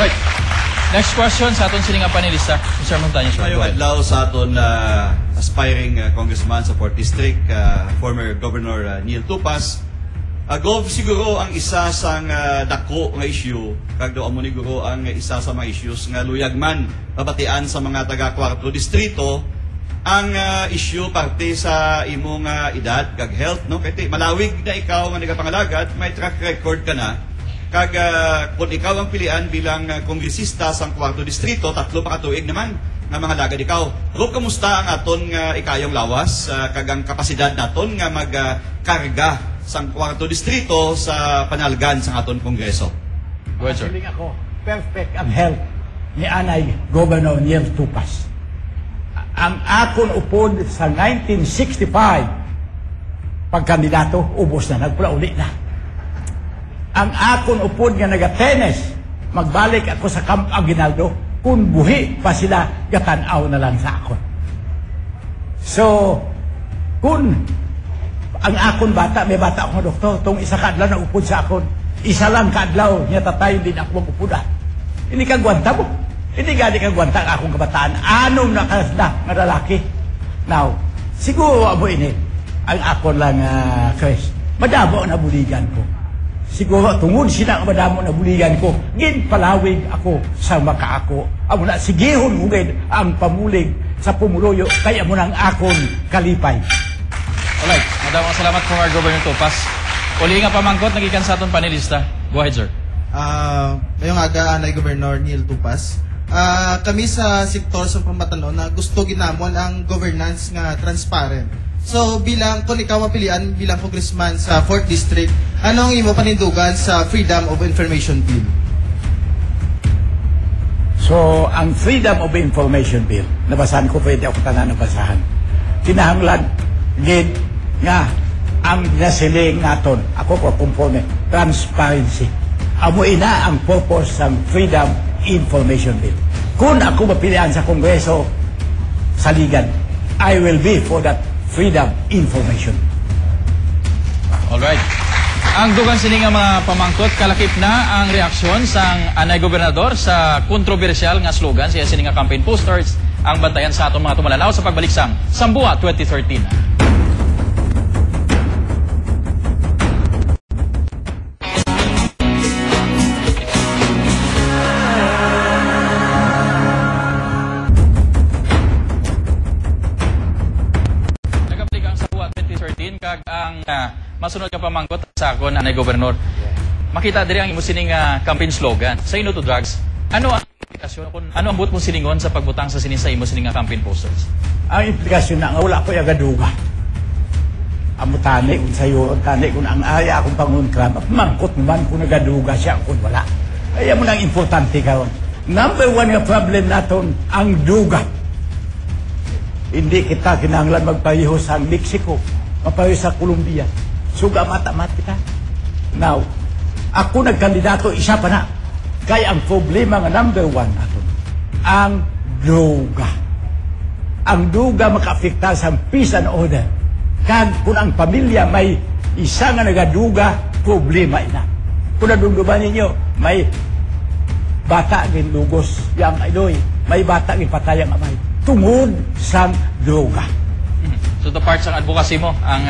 Alright. Next question sa aton sining nga panelista, Mr. Montañez. Mayong adlaw sa aton aspiring congressman sa 4th District, former Governor Neil Tupas. Gov, siguro ang isa sa dako nga issue, kag do amo ni guro ang isa sa mga issues nga luyag man babatian sa mga taga 4th Distrito, ang issue parte sa imong edad kag health, no? Kay malawig na ikaw nga nagapangalagat, may track record ka na. Kag kung ikaw ang pilian bilang kongresista sa 4th Distrito, 3 pa katuig naman nga mga lagad ikaw. Pero kamusta ang aton nga ikayong lawas, kag ang kapasidad naton nga magkarga sa 4th Distrito sa panalgan sa aton kongreso? Go ahead, sir. Feeling ako, perfect ang health ni Anay Governor Neil Tupas. Ang akon upod sa 1965, pagkandidato, ubos na, nagpula uli na. Ang akon upod nga naga-tennis, magbalik ako sa Camp Aguinaldo, kung buhi pa sila, gatanaw na lang sa akon. So, kung ang akon bata, may bata ako doktor, itong isa kaadlaw na upod sa akon, isa lang kaadlaw, niya tatayo din ako mag-upodan. Hindi ka gwanta mo. Hindi gani ka gwanta ang akong kabataan. Anong nakasda nga lalaki? Now, siguro amo ini, ang akon lang, Chris, madamo na buligan ko. Siguro, tungod sila ang madamo na buligan ko, ginpalawig ako sa makaako. Amo na, sigihon ugid ang pamulig sa pumuluyo, kaya mo nang akon kalipay. Alright, madamang salamat po, Governor Tupas. Uli nga pamangkot, nagikan sa aton panelista. Go ahead, sir. Ngayong aga, Anay Governor Neil Tupas. Kami sa sektor sa pamatanon na gusto ginamon ang governance nga transparent. So, kung ikaw mapilian bilang congressman sa 4th District, anong imo panindugan sa Freedom of Information Bill? So, ang Freedom of Information Bill, nabasahan ko, pwede ako tanan nabasahan. Kinahanglan, gid nga, ang nasiling naton, ako ko kumpone, transparency. Amo ina ang purpose ng Freedom Information Bill. Kung ako mapilian sa Kongreso, saligan, I will be for that Freedom Information. Alright. Ang dugang sini nga mga pamangkot, kalakip na ang reaksyon sa Anay Gobernador sa kontrobersyal nga slogan siya sini nga campaign posters ang bantayan sa atong mga tumalanaw sa pagbalik sang Sambua 2013. Masunod ka pamangkot sa ako, Anay Gobernador. Makita diri ang imo sining campaign slogan, Say No to Drugs. Ano ang implikasyon? Ano ang buot mo siningon sa pagbutang sa sining sa imo sining campaign posters? Ang implikasyon na nga wala ko yagaduga. Amo tani unsayo tani kun ang aya akong pangunkram, mangkot man kung nagaduga siya kung wala. Ay mo nang importante karon. Number 1 nga problem naton ang duga. Hindi kita kinahanglan magpareho sa Mexico, mapareho sa Colombia. Suga mata-mat kita. Now, ako nagkandidato, isa pa na. Kaya ang problema nga number 1 natin, ang droga. Ang droga makaapekta sa peace and order. Kag kung ang pamilya may isa nga nagaduga, problema ina. Kung nadumduman ninyo, may bata ginlugos yang idoy, may bata gipatay ang amay. Tungod sa droga. So the parts ng advocacy mo, ang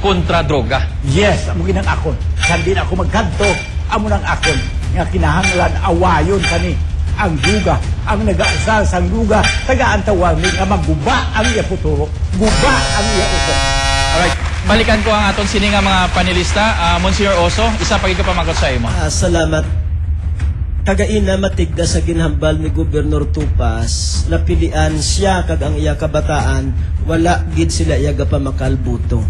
kontra-droga. Yes, amo ginang akon. Kandi na ako magkanto, amo nang akon nga kinahanglan awayon kani ang duga, ang nagaasal sang duga, tagaan tawag nga magguba ang iya futuro, guba ang iya utok. Alright, balikan ko ang aton sini nga mga panelista. Monsignor Oso, isa pagi ka pamangkot sa imo. Salamat. Kagaina matigda sa ginhambal ni Gobernador Tupas, napilian siya kag ang iya kabataan, wala gid sila iya pa makalbuto.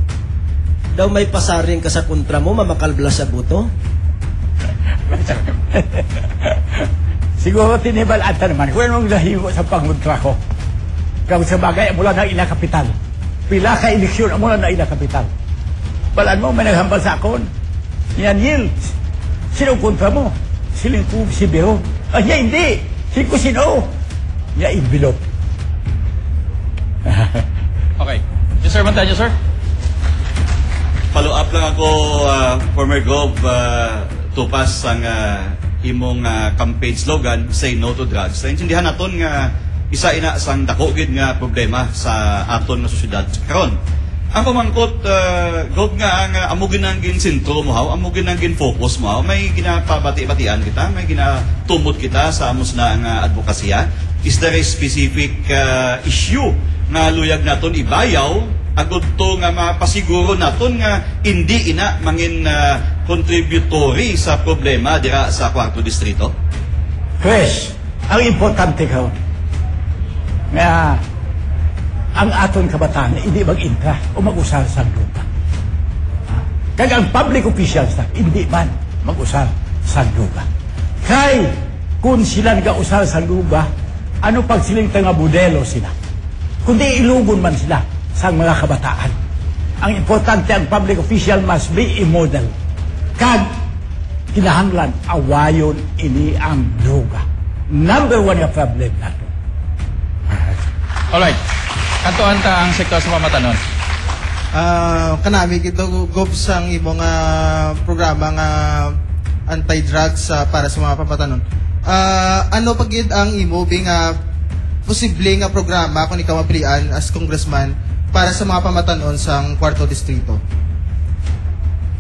Daw may pasaring ka sa kontra mo, mamakalbla sa buto? Siguro tinibal ata naman. Kung anong lahimo sa pangontra ko. Kung sa bagay, mula na ila kapital. Pila ka eleksyon, mula na ila kapital. Balaan mo, may naghambal sa akon. Yan, Yil. Sino kontra mo? Silingkub, si Bero. Niya hindi. Si Kusino. Niya envelope. Okay. Yes, sir, Montaño, sir. Follow up lang ako, former Gov Tupas, ang imong campaign slogan, Say No to Drugs. Naintindihan naton nga isa ina sang dako gid nga problema sa aton nga sosyedad karon. Ang pamangkot, Gov nga ang amo ginanggin sentro mo haw, amo ginanggin focus mo haw, may ginapabati-batian kita, may ginatumot kita sa amos na nga advokasya. Is there a specific issue nga luyag naton ibayaw agud to nga mapasiguro naton nga hindi ina mangin contributory sa problema dira sa 4th distrito? Chris, ang importante ka nga ang aton kabataan hindi mag-intra o mag-usal sa lupa. Kaya ang public officials na hindi man mag-usal sa lupa. Kay kung sila nag-usal sa lupa, ano pag siling nga modelo sila? Kundi ilugon man sila sa mga kabataan. Ang importante, ang public official must be a model. Kag kinahanglan awayon ini ang lupa. Number one nga problem nato. Alright. Kantuan ta ang sektor sa pamatanon. Kanami gito Gov sang imong programa nga anti-drugs para sa mga pamatanon. Ano pagid ang imo bing posible nga programa kung ikaw mapilian as congressman para sa mga pamatanon sang 4th distrito?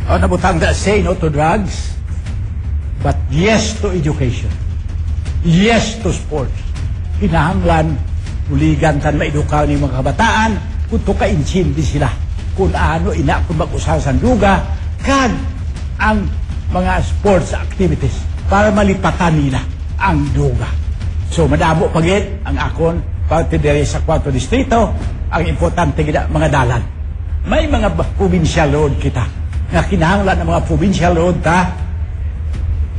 Nabutang na say no to drugs, but yes to education. Yes to sports. Kinahanglan uligan tan maidukaw ni mga kabataan kung to ka-intindi sila kung ano ina kung mag-usal sa duga kag ang mga sports activities para malipatan nila ang duga. So madamo pagit ang akon parte diri sa 4th distrito. Ang importante gina mga dalan. May mga provincial road kita nga kinahanglan ng mga provincial road ta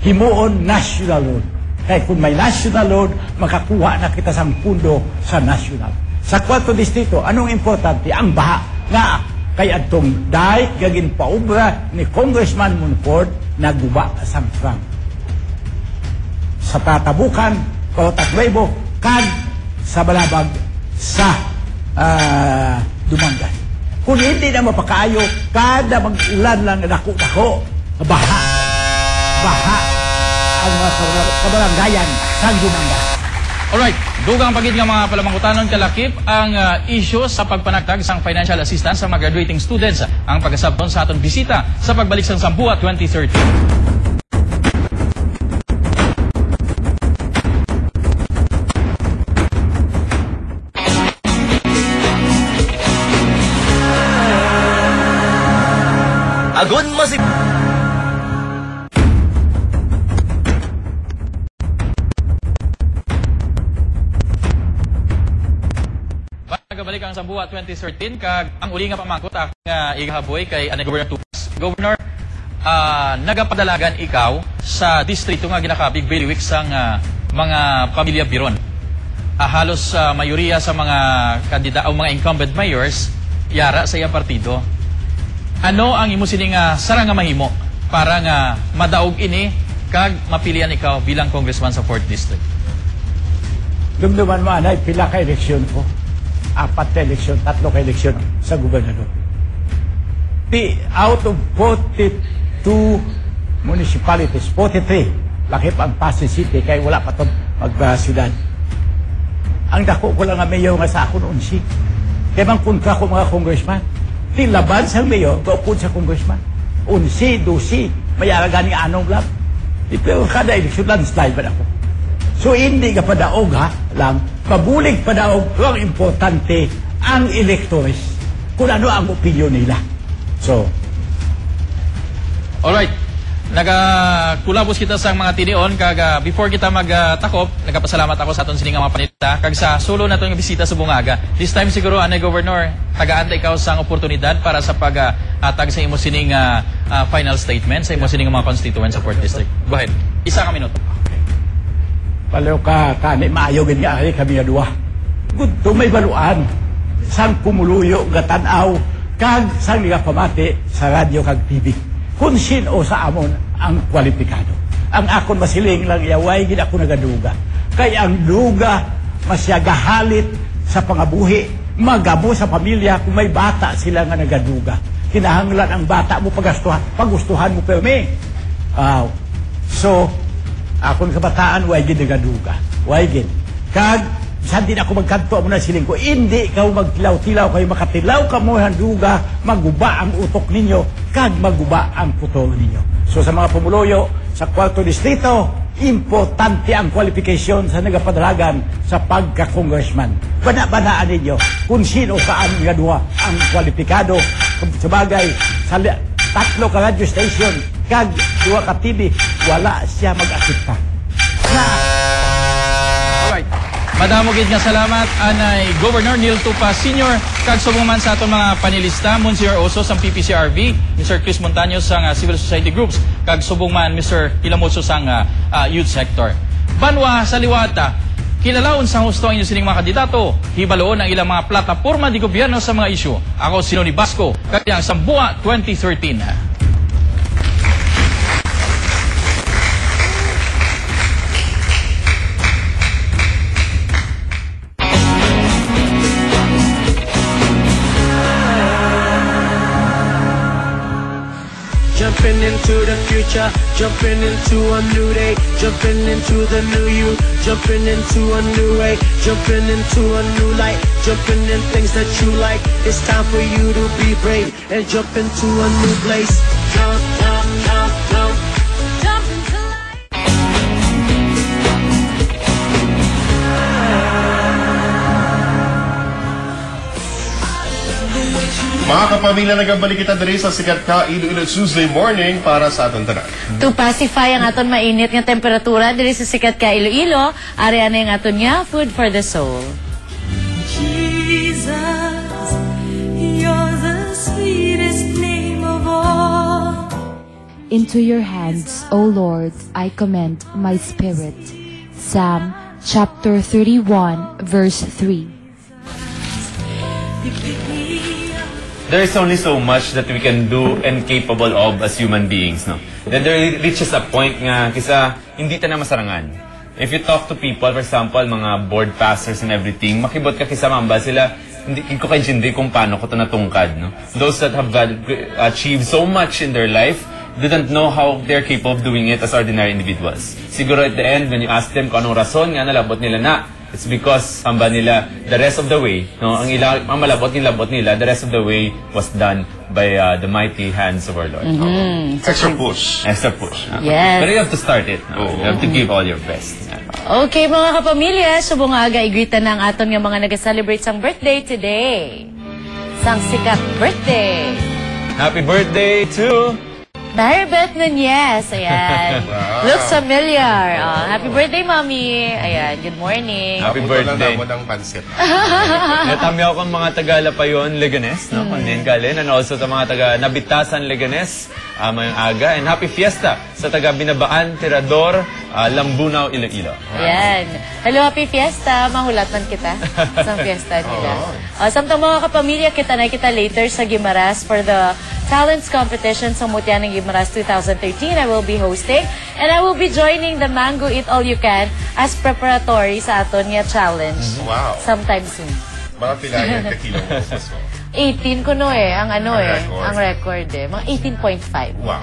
himuon national road. Kaya kung may national road, makakuha na kita sa pundo sa national. Sa 4th distrito, anong importante? Ang baha nga kaya itong dahil gagin paubra ni Congressman Munford na guba sa Frank. Sa Tatabukan, Kautatwebo, kag sa Balabag, sa Dumangan. Kung hindi na mapakaayo, kada mag-ulan lang dako-dako, baha ang mga kabaranggayan sa Dumangan. Alright, dugang pagid nga mga palamangutanon kalakip ang issue sa pagpanagtag sang financial assistance sa mga graduating students. Ang pagkasabton sa aton bisita sa pagbalik sang Sambuat 2013. Agon masip. Nagabalik ang Sambuat 2013 kag ang uli nga pamangkot ang igahaboy kay Governor Tupas. Governor, nagapadalagan ikaw sa distrito nga ginakabig Bailey Week sang mga pamilya Biron. Halos mayoriya sa mga kandida o mga incumbent mayors yara sa iyang partido. Ano ang imo sining sarang nga mahimo para nga madaog ini kag mapilian ikaw bilang congressman sa 4th district? Dumduman mo anay pila ka eleksyon ko. 4 ka eleksyon, 3 ka eleksyon sa gobernador. Out of 42 municipalities, 43, lakip ang Pasig City kaya wala pa itong magsyudad. Ang dako ko lang nga mayor nga sa ako noon si. Kaya bang kontra ko mga congressman. Laban sa mayor, gaupod sa congressman. 11, 12, mayara ganing anong lang. Pero kada eleksyon lang, slide ba ako? So hindi ka padaog lang, pabulig padaog, pero ang importante, ang electors, kung ano ang opinion nila. So, alright, nagakulabos kita sa mga tinion, kag before kita magtakop, nagapasalamat ako sa aton sining mga panita, kag sa solo na itong bisita sa Bungaga. This time siguro, Governor, tagaan ikaw sa oportunidad para sa pag-atag sa imo sining final statement, sa imo sining mga constituents sa 4th district. Go ahead, 1 minuto. Palaw ka, kani, maayogin nga kami nga duwa. Good to may baluan. Sang kumuluyo, gatanaw, kag sang nga pamati sa radyo kag TV. Kung sino sa amon ang kwalipikado. Ang akon masiling lang yaway, gina ako nagaduga. Kaya ang duga, masyagahalit sa pangabuhi, magabo sa pamilya kung may bata sila nga nagaduga. Kinahanglan ang bata mo pagustuhan mo pero may. So, Akon kabataan, way gid nagaduga. Way gid. Kag, saan din ako magkanto mo na siling ko, hindi ka magtilaw-tilaw kayo makatilaw ka mo handuga, maguba ang utok ninyo, kag maguba ang putol ninyo. So sa mga pumuloyo, sa 4th distrito, importante ang qualification sa nagapadalagan sa pagka-congressman. Bana-banaan ninyo kung sino kaan nga duha ang kwalipikado. Sabagay, sa tatlo ka radio station, kag duha ka TV, wala siya mag-asipta. Alright. Madamo gid nga salamat anay Governor Neil Tupas Sr. kag subong man sa aton mga panelista, Monsignor Oso sang PPCRB, Mr. Chris Montaño sang Civil Society Groups, kag subong man Mr. Ilamoso sang Youth Sector. Banwa sa liwata, kilalaon sa husto ang inyo sining mga kandidato, hibaloon ang ilang mga plataporma di gobyerno sa mga isyu. Ako si Noni Basco, kaya ang Sambua 2013. Jumping into the future, jumping into a new day, jumping into the new you, jumping into a new way, jumping into a new light, jumping in things that you like. It's time for you to be brave and jump into a new place. Jump, jump, jump, jump. Jump into life. Mga kapamilya, nagabalik kita diri sa Sikat Ka Iloilo Tuesday morning para sa aton tanan. To pacify ang aton mainit nga temperatura diri sa Sikat Ka Iloilo, ari ana ang aton nga food for the soul. Jesus, you're the sweetest name of all. Into your hands, O Lord, I commend my spirit. Psalm chapter 31, verse 3. There is only so much that we can do and capable of as human beings, no? Then there reaches a point nga, kisa hindi ta na masarangan. If you talk to people, for example, mga board pastors and everything, makibot ka kisa mamba sila, hindi ko kaintindi kung paano ko ito natungkad, no? Those that have achieved so much in their life, didn't know how they're capable of doing it as ordinary individuals. Siguro at the end, when you ask them kung anong rason nga nalabot nila na, it's because amba nila the rest of the way, no, ang malabot nila, the rest of the way was done by the mighty hands of our Lord. Extra push. Extra push. Yes. But you have to start it. No? You have to give all your best. Okay mga kapamilya, subong aga igritan na ang aton nga mga nag-celebrate sang birthday today. Sang sikat birthday. Happy birthday to Mary Beth Nunez. Ayan. Looks familiar. Oh, happy birthday, Mommy. Ayan, good morning. Happy Papunto birthday. lang namo ng pansit. Natamyaw kang mga taga Lapayon, Leganes, no? Kung din galin. And also sa mga taga Nabitasan, Leganes, mayong aga. And happy fiesta sa taga Binabaan, Tirador, Lambunaw, Iloilo. Ayan. Hello, happy fiesta. Mahulat man kita sa fiesta nila. Samtang mga kapamilya, kita na kita later sa Gimaras for the Talents Competition sa Mutian ng Gimaras 2013. I will be hosting and I will be joining the Mango Eat All You Can as preparatory sa aton nga challenge. Wow. Sometime soon. Mga pilayan ka kilo mo. 18 ko no eh, ang ano Ang eh, record. ang record eh. Mga 18.5. Wow.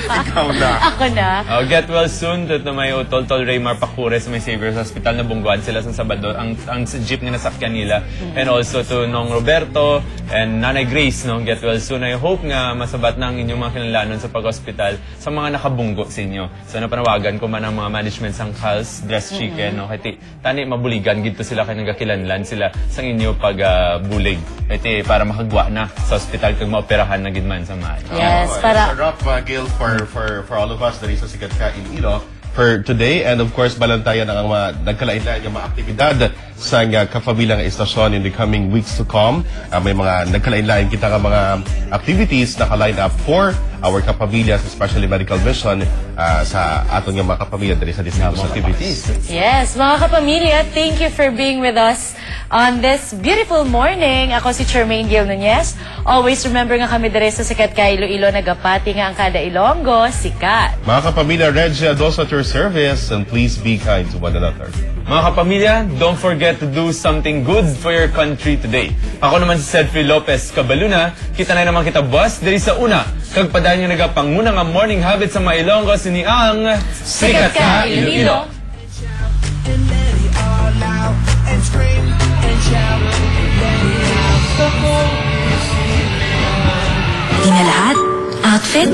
Ikaw na. Ako na. Get well soon to may Tol Raymar Pacure sa may Savior's Hospital na bungguan sila sa Sabado. Ang jeep nga nasakyan nila. And also to Nong Roberto and Nanay Grace, no? Get well soon. I hope nga masabat na ang inyong mga kinalanon sa pag-hospital sa mga nakabunggo sa inyo. So napanawagan ko man ang mga management sang Cal's Dress Chicken, no? Kaya tani mabuligan gito sila kay nagakilanlan sila sa inyo pag-bulig. Ito para makagwa na sa hospital kag maoperahan na gid man sa mga. Yes, It's para a rough Gil for all of us dali sa Sikat Ka Iloilo for today, and of course balantayan ang mga nagkalain-lain nga mga aktibidad sa kapamilyang istasyon in the coming weeks to come. May mga nagkalain-lain kita nga mga activities na ka-line up for our kapamilyas, especially medical mission sa aton nga mga kapamilya dali sa district activities. Yes, mga kapamilya, thank you for being with us on this beautiful morning. Ako si Charmaine Gil Nunez. Always remember nga kami dire sa Sikat Ka Iloilo, nagapati nga ang kada Ilonggo, sikat. Mga kapamilya, Reggie Ados at your service, and please be kind to one another. Mga kapamilya, don't forget to do something good for your country today. Ako naman si Sedfrey Lopez Cabaluna. Kita na naman kita, boss, diri sa una kag padaan yung nagapanguna nga morning habit sa mga Ilonggo sini ang Sikat Ka, Iloilo. Di na lahat, outfit,